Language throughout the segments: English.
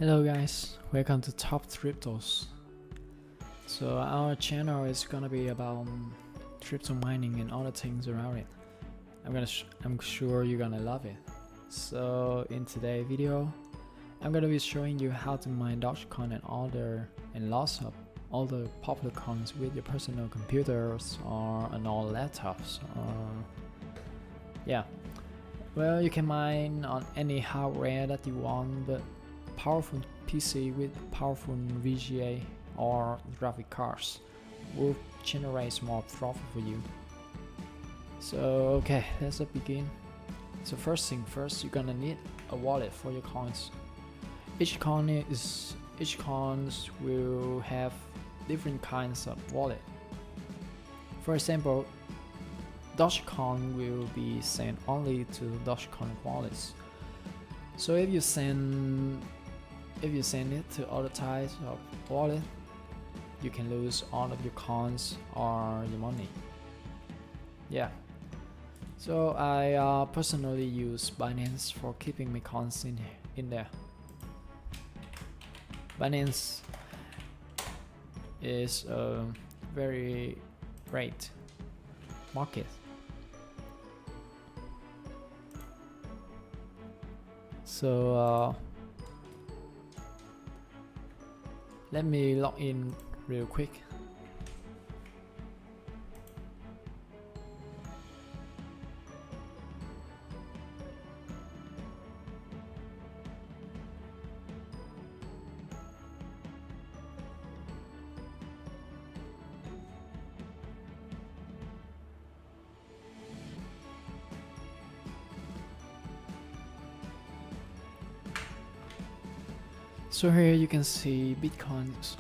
Hello guys, welcome to Top Cryptos. So our channel is gonna be about crypto mining and other things around it. I'm sure you're gonna love it. So in today's video, I'm gonna be showing you how to mine Dogecoin and lots of all the popular coins with your personal computers or an old laptops. Well, you can mine on any hardware that you want, but powerful PC with powerful VGA or graphic cards will generate more profit for you. So okay, let's begin. So first thing first, you're gonna need a wallet for your coins. Each coins will have different kinds of wallet. For example, Dogecoin will be sent only to Dogecoin wallets. So if you send it to other types of wallet, you can lose all of your coins or your money. Yeah. So I personally use Binance for keeping my coins in there. Binance is a very great market. So let me log in real quick. So here you can see Bitcoins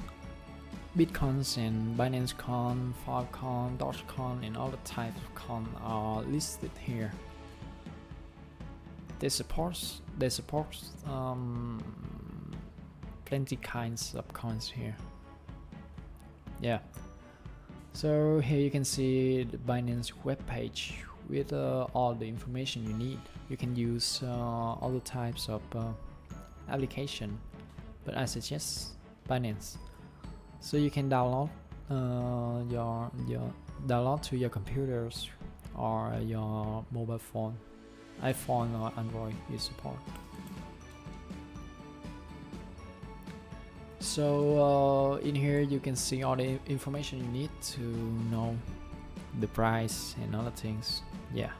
and Binance Coin, Filecoin, Dogecoin, and all the types of coin are listed here. They support plenty kinds of coins here. Yeah. So here you can see the Binance webpage with all the information you need. You can use all the types of application, but I suggest Binance. So you can download download to your computers or your mobile phone, iPhone or Android you support. So in here you can see all the information you need to know the price and other things. Yeah,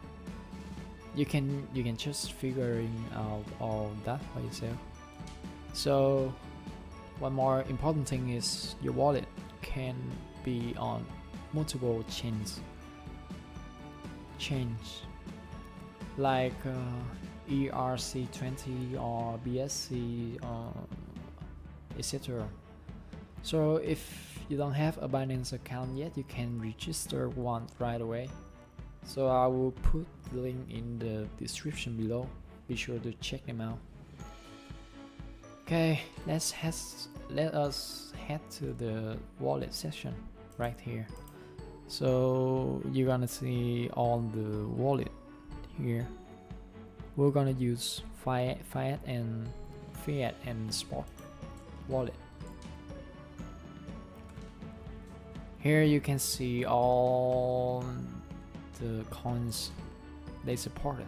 you can just figuring out all that by yourself. So one more important thing is your wallet can be on multiple chains like ERC20 or BSC etc. So if you don't have a Binance account yet, you can register one right away. So I will put the link in the description below. Be sure to check them out. Okay, let us head to the wallet section right here. So you're gonna see all the wallet here. We're gonna use fiat and spot wallet. Here you can see all the coins they supported.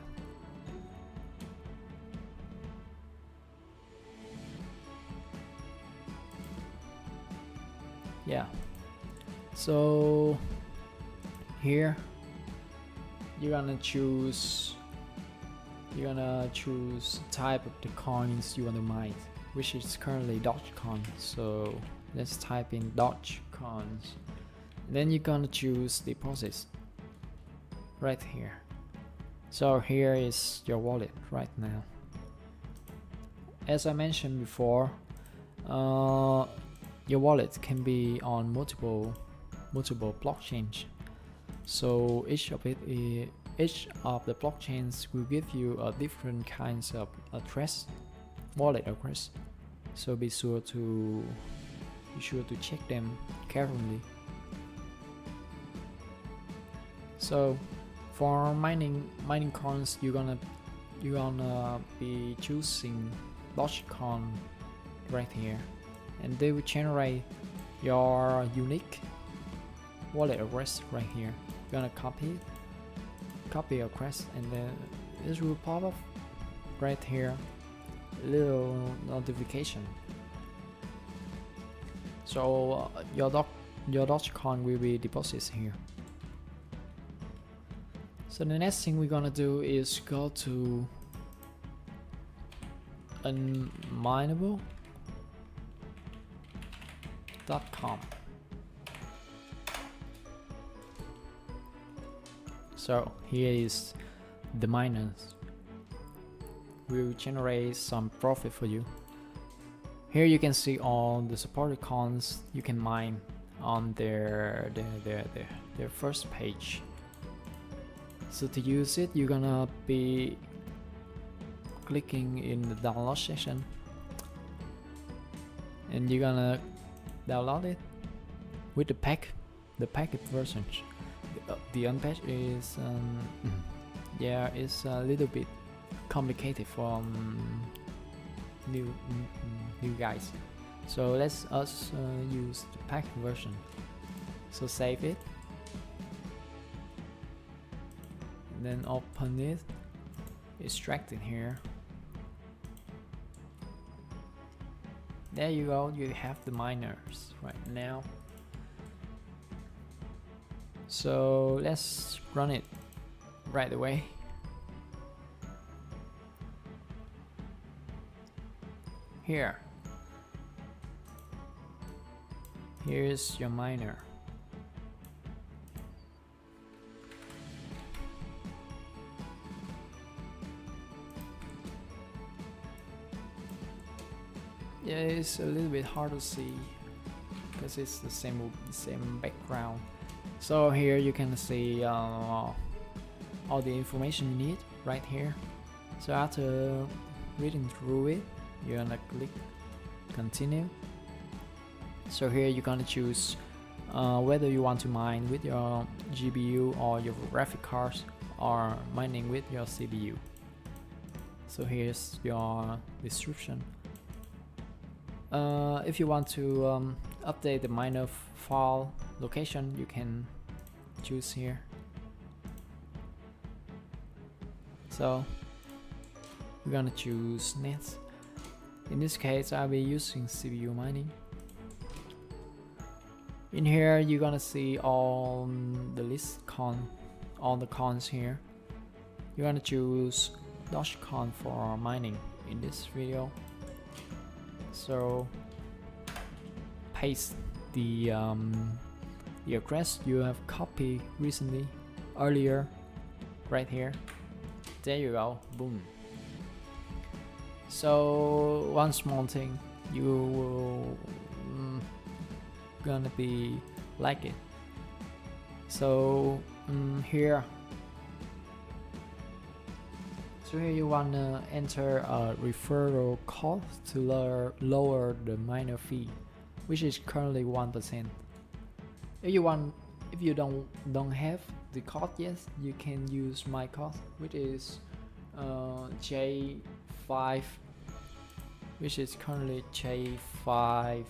Yeah, so here you're gonna choose type of the coins you want to mine, which is currently Dogecoin. So let's type in Dogecoins. Then you're gonna choose deposits right here. So here is your wallet right now. As I mentioned before, your wallet can be on multiple blockchains. So each of the blockchains will give you a different kinds of wallet address. So be sure to check them carefully. So for mining coins, you're gonna be choosing Dogecoin right here, and they will generate your unique wallet address right here. You're gonna copy your address, and then this will pop up right here, little notification. So your Dogecoin will be deposited here. So the next thing we're gonna do is go to Unmineable.com. So here is the miners. Will generate some profit for you. Here you can see all the supported coins you can mine on their first page. So to use it, you're gonna be clicking in the download section, and you're gonna download it with the packet version. The unpacked is yeah, it's a little bit complicated for new guys. So let's us use the packet version. So save it, and then open it, extract it here. There you go, you have the miners right now. So let's run it right away. Here's your miner. Yeah, it's a little bit hard to see because it's the same background. So here you can see all the information you need right here. So after reading through it, you're gonna click continue. So here you're gonna choose whether you want to mine with your GPU or your graphic cards, or mining with your CPU. So here's your description. If you want to update the miner file location, you can choose here. So we're gonna choose next. In this case, I'll be using CPU mining. In here, you're gonna see all the all the cons here. You're gonna choose Dogecoin for mining in this video. So paste the address you have copied earlier right here. There you go, boom. So one small thing, you will gonna be like it. So here you wanna enter a referral code to lower the miner fee, which is currently 1%. If you don't have the code yet, you can use my code, which is J5, which is currently J5RV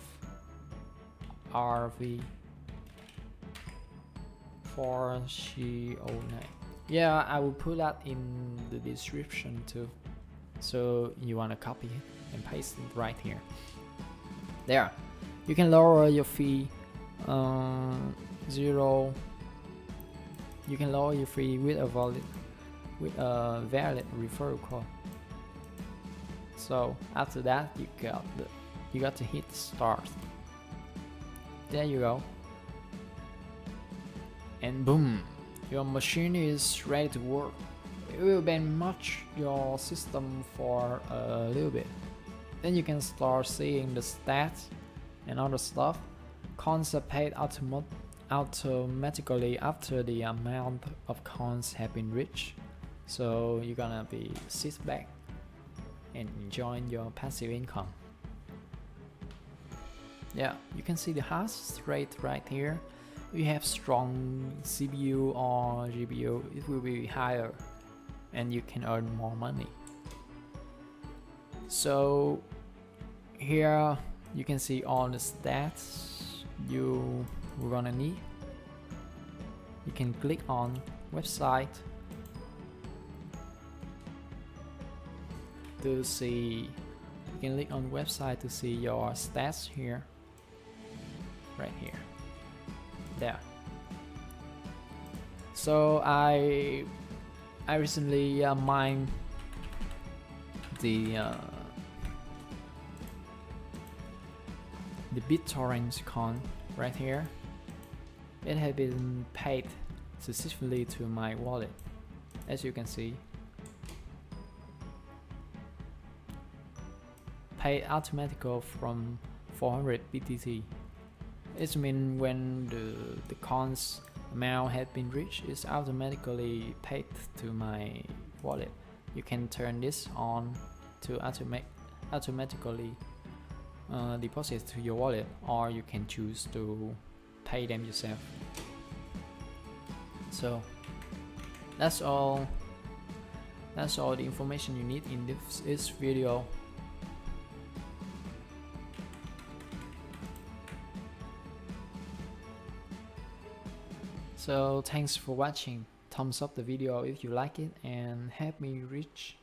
4C09. Yeah, I will put that in the description too. So you wanna copy it and paste it right here. There, you can lower your fee. You can lower your fee with a valid referral code. So after that, you got to hit start. There you go, and boom, your machine is ready to work. It will benchmark your system for a little bit. Then you can start seeing the stats and other stuff. Coins are paid automatically after the amount of coins have been reached. So you're gonna be sit back and enjoying your passive income. Yeah, you can see the hash rate right here. If you have strong CPU or GPU, it will be higher and you can earn more money. So Here you can see all the stats you're gonna need. You can click on website to see. You can click on website to see your stats here, right here, there. So I recently mined the BitTorrent coin right here. It has been paid successfully to my wallet, as you can see. Paid automatically from 400 BTC. It means when the coin's amount has been reached, it's automatically paid to my wallet. You can turn this on to automatically deposit to your wallet, or you can choose to pay them yourself. So that's all the information you need in this video. So thanks for watching. Thumbs up the video if you like it and help me reach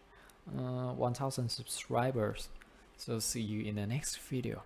1000 subscribers. So see you in the next video.